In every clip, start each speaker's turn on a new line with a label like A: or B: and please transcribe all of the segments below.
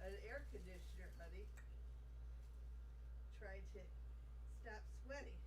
A: an air conditioner, honey. Trying to stop sweating.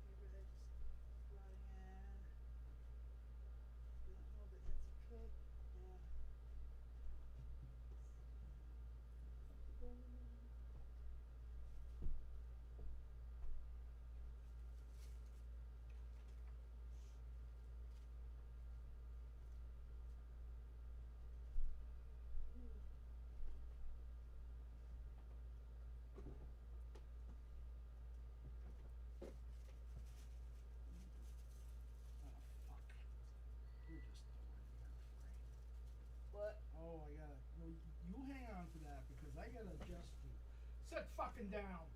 A: Paper that just floating in. Don't hold it, that's okay. Yeah.
B: Oh, fuck. We're just doing here frame.
A: What?
B: Oh, I gotta. Well, you hang on to that because I gotta adjust you. Sit fucking down.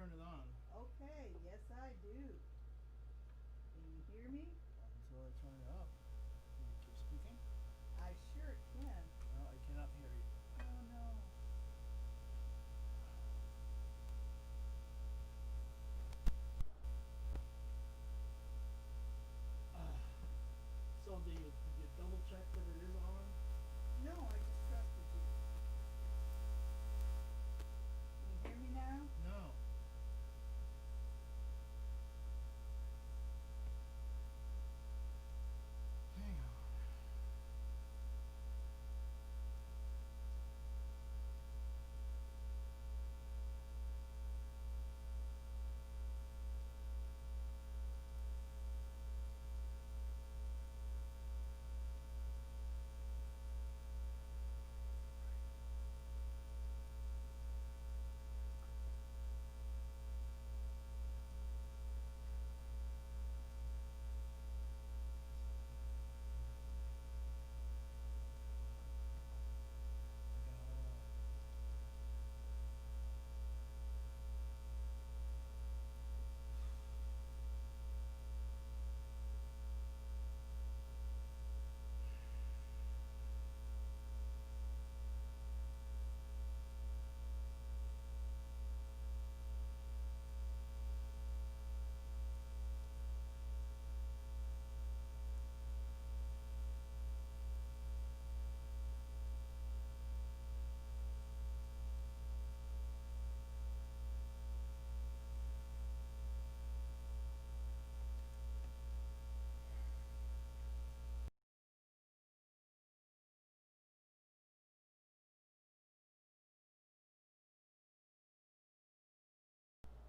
B: turn it on.
A: Okay, yes I do. Can you hear me?
B: Until I turn it up. Can you keep speaking?
A: I sure can.
B: No, I cannot hear you.
A: Oh no.
B: So did you double check that it is on?
A: No, I just trusted you. Can you hear me now?
B: No. Hang on.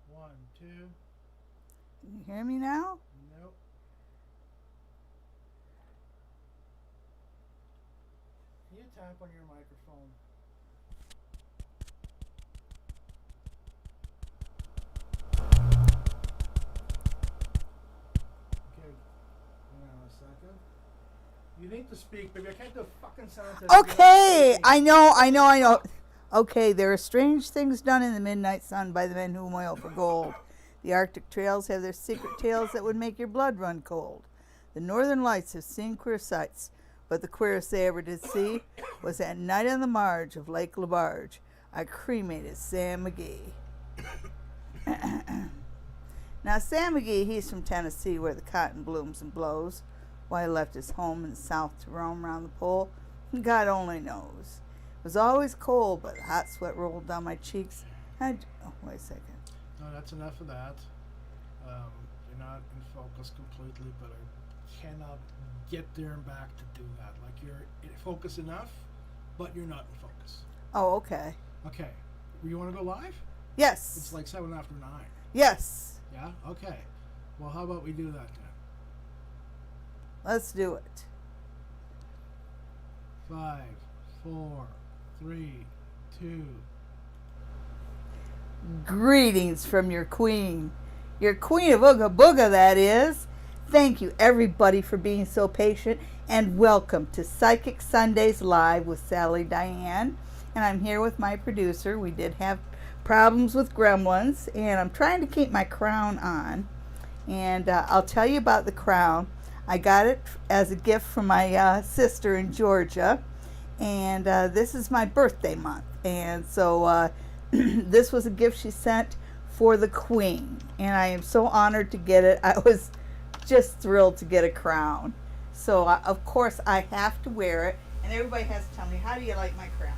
B: One, two.
A: Can you hear me now?
B: Nope. Can you tap on your microphone? Okay. Hang on a second. You need to speak, baby. I can't do a fucking sound test.
A: Okay, I know. Okay, there are strange things done in the midnight sun by the men who moil for gold. The Arctic trails have their secret tales that would make your blood run cold. The northern lights have seen queer sights, but the queerest they ever did see was that night on the marge of Lake Labarge. I cremated Sam McGee. Now, Sam McGee, he's from Tennessee, where the cotton blooms and blows. Why he left his home in the south to roam round the pole, God only knows. It was always cold, but the hot sweat rolled down my cheeks. Oh, wait a second.
B: No, that's enough of that. You're not in focus completely, but I cannot get there and back to do that. Like, you're in focus enough, but you're not in focus.
A: Oh, okay.
B: Okay. You want to go live?
A: Yes.
B: It's like 7 after 9.
A: Yes.
B: Yeah? Okay. Well, how about we do that then?
A: Let's do it.
B: 5, 4, 3, 2.
A: Greetings from your queen of Ooga Booga, that is. Thank you, everybody, for being so patient, and welcome to Psychic Sundays Live with Sally Diane. And I'm here with my producer. We did have problems with gremlins, and I'm trying to keep my crown on. And I'll tell you about the crown. I got it as a gift from my sister in Georgia, and this is my birthday month. And so this was a gift she sent for the queen, and I am so honored to get it. I was just thrilled to get a crown. So of course I have to wear it, and everybody has to tell me, how do you like my crown?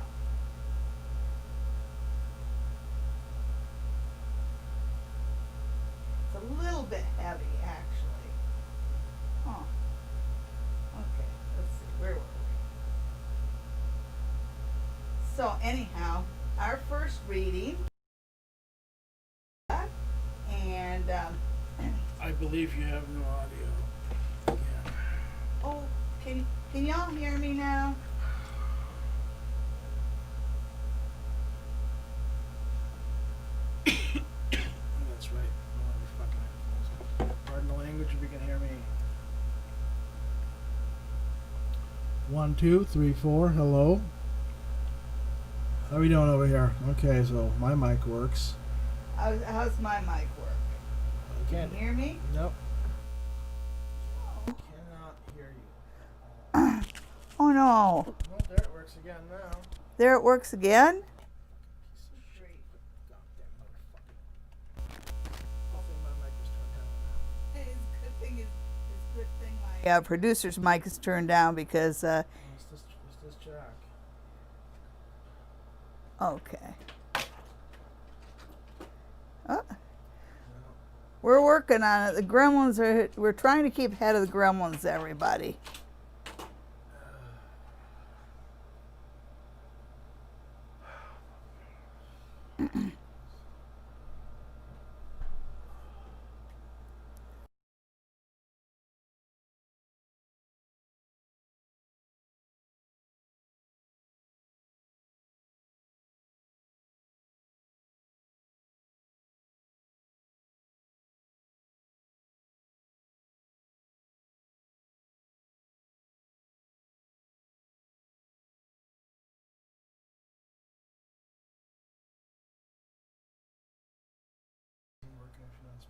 A: It's a little bit heavy, actually. Huh. Okay, let's see, where were we? So anyhow, our first reading, and
B: I believe you have no audio. Yeah.
A: oh, can y'all hear me now?
B: That's right. Oh, fucking pardon the language if you can hear me. 1, 2, 3, 4. Hello. How are we doing over here? Okay, so my mic works.
A: How's my mic work? Can
B: Again.
A: you hear me?
B: Nope.
A: Oh.
B: Cannot hear you.
A: Oh no.
B: Oh, there it works again now.
A: There it works again?
B: Piece of shit. Goddamn motherfucker. Hopefully my mic was turned down now.
A: Hey, it's a good thing my producer's mic is turned down because
B: Oh, it's this jack.
A: okay. Oh, we're working on it. The gremlins we're trying to keep ahead of the gremlins, everybody.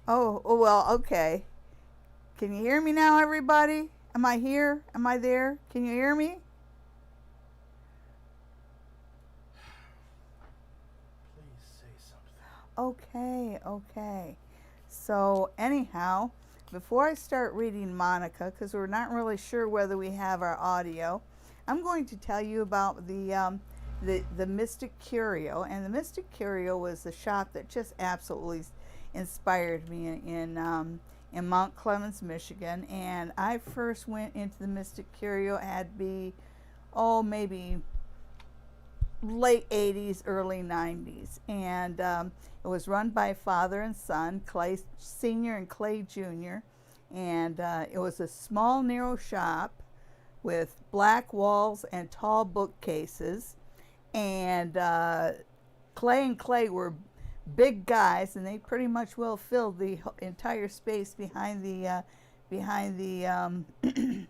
A: Oh, well, okay. Can you hear me now, everybody? Am I here? Am I there? Can you hear me?
B: Please say something.
A: Okay. So, anyhow, before I start reading Monica, because we're not really sure whether we have our audio, I'm going to tell you about the Mystic Curio. And the Mystic Curio was the shop that just absolutely inspired me in Mount Clemens, Michigan. And I first went into the Mystic Curio, had to be, maybe late 80s, early 90s. And it was run by father and son, Clay Sr. and Clay Jr. And it was a small, narrow shop with black walls and tall bookcases. And Clay and Clay were big guys, and they pretty much well filled the entire space behind the behind the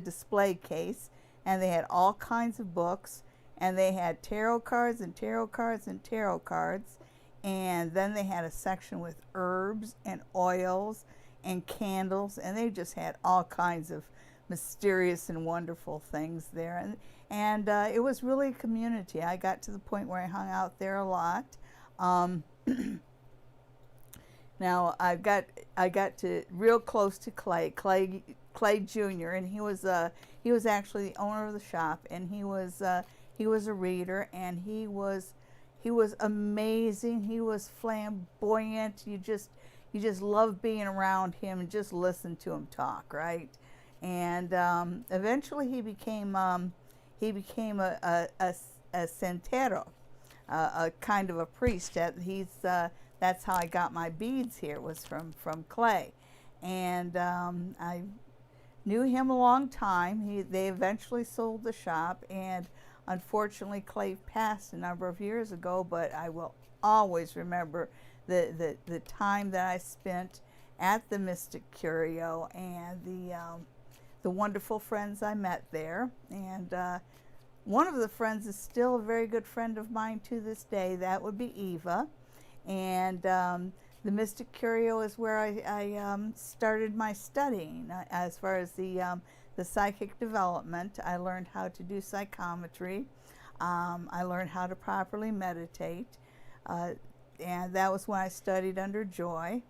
A: display case. And they had all kinds of books, and they had tarot cards and tarot cards and tarot cards. And then they had a section with herbs and oils and candles, and they just had all kinds of mysterious and wonderful things there. And it was really a community. I got to the point where I hung out there a lot. Now I got to real close to Clay Jr. and he was actually the owner of the shop, and he was a reader, and he was amazing. He was flamboyant. You just loved being around him and just listen to him talk, right? And eventually he became a santero, a kind of a priest. That's how I got my beads here, was from Clay. And I knew him a long time. They eventually sold the shop, and unfortunately Clay passed a number of years ago, but I will always remember the time that I spent at the Mystic Curio, and the wonderful friends I met there. And one of the friends is still a very good friend of mine to this day. That would be Eva. And the Mystic Curio is where I started my studying as far as the psychic development. I learned how to do psychometry. I learned how to properly meditate. And that was when I studied under Joy.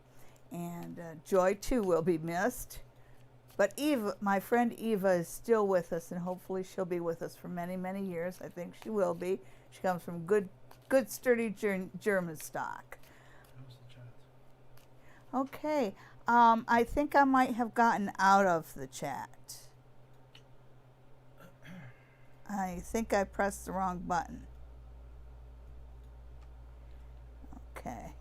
A: And Joy, too, will be missed. But Eva, my friend Eva, is still with us, and hopefully she'll be with us for many, many years. I think she will be. She comes from good sturdy German stock. Okay. I think I might have gotten out of the chat. I think I pressed the wrong button. Okay.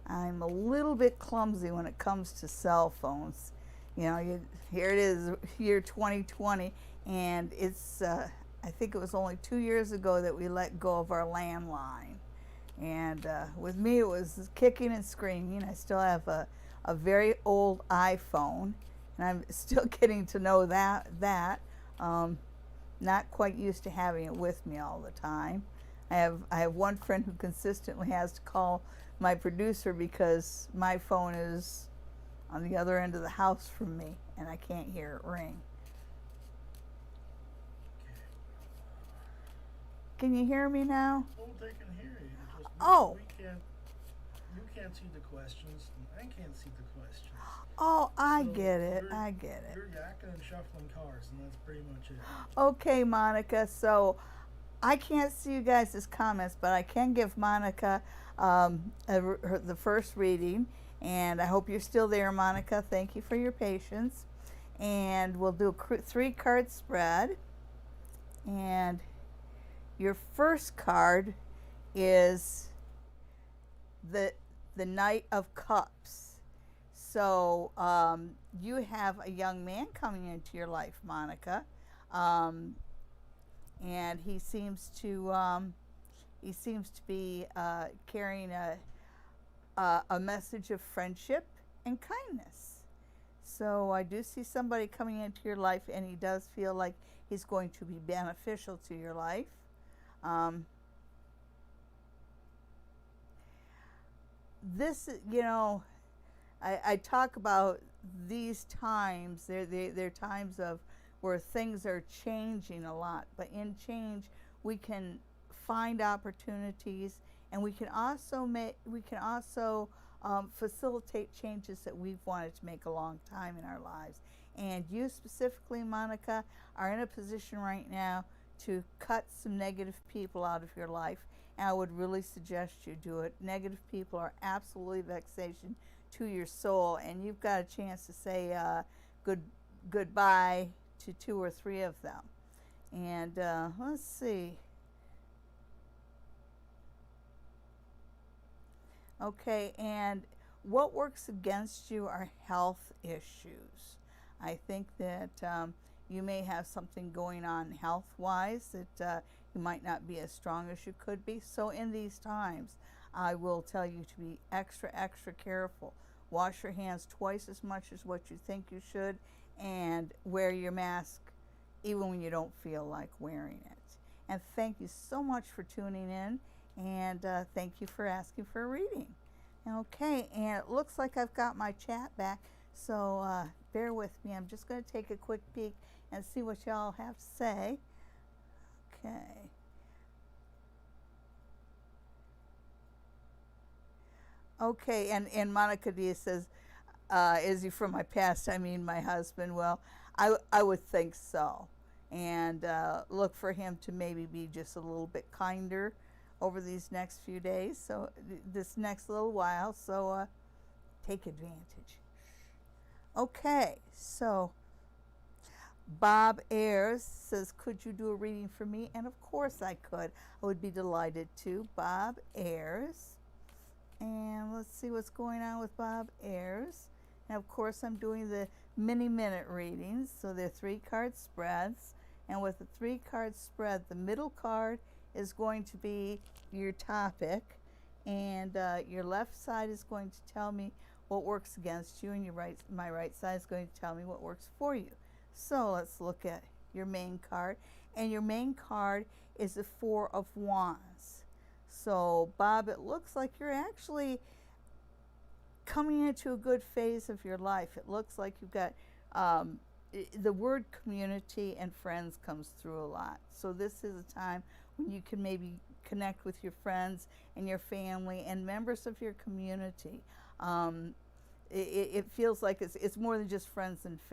A: I'm a little bit clumsy when it comes to cell phones. Here it is, year 2020, and it's, I think it was only 2 years ago that we let go of our landline. And with me, it was kicking and screaming. I still have a very old iPhone, and I'm still getting to know that. not quite used to having it with me all the time. I have one friend who consistently has to call my producer because my phone is on the other end of the house from me and I can't hear it ring. Can you hear me now?
B: Oh, they can hear you. Just
A: Oh.
B: we can't. You can't see the questions, and I can't see the questions.
A: Oh, I
B: So
A: get it.
B: you're-
A: I get it.
B: You're yakking and shuffling cards, and that's pretty much it.
A: Okay, Monica. So I can't see you guys' comments, but I can give Monica the first reading. And I hope you're still there, Monica. Thank you for your patience. And we'll do a 3-card spread. And your first card is the Knight of Cups. So you have a young man coming into your life, Monica, and he seems to be carrying a message of friendship and kindness. So I do see somebody coming into your life, and he does feel like he's going to be beneficial to your life. This, I talk about these times. They're times of where things are changing a lot. But in change, we can find opportunities, and we can also facilitate changes that we've wanted to make a long time in our lives. And you specifically, Monica, are in a position right now to cut some negative people out of your life, and I would really suggest you do it. Negative people are absolutely vexation to your soul, and you've got a chance to say goodbye to 2 or 3 of them. And let's see. Okay, and what works against you are health issues. I think that you may have something going on health-wise that you might not be as strong as you could be. So in these times, I will tell you to be extra, extra careful. Wash your hands twice as much as what you think you should, and wear your mask even when you don't feel like wearing it. And thank you so much for tuning in, and thank you for asking for a reading. Okay, and it looks like I've got my chat back, so bear with me. I'm just going to take a quick peek and see what y'all have to say. Okay. Okay, and Monica Diaz says, is he from my past? I mean, my husband. Well, I would think so. And look for him to maybe be just a little bit kinder over these next few days, so this next little while, so take advantage. Okay, so Bob Ayers says, could you do a reading for me? And of course I could. I would be delighted to. Bob Ayers. And let's see what's going on with Bob Ayers. And of course I'm doing the mini-minute readings, so they're 3-card spreads. And with the 3-card spread, the middle card is going to be your topic, and your left side is going to tell me what works against you, and my right side is going to tell me what works for you. So let's look at your main card, and your main card is the 4 of Wands. So Bob, it looks like you're actually coming into a good phase of your life. It looks like you've got the word community and friends comes through a lot. So this is a time when you can maybe connect with your friends and your family and members of your community. It feels like it's more than just friends and family.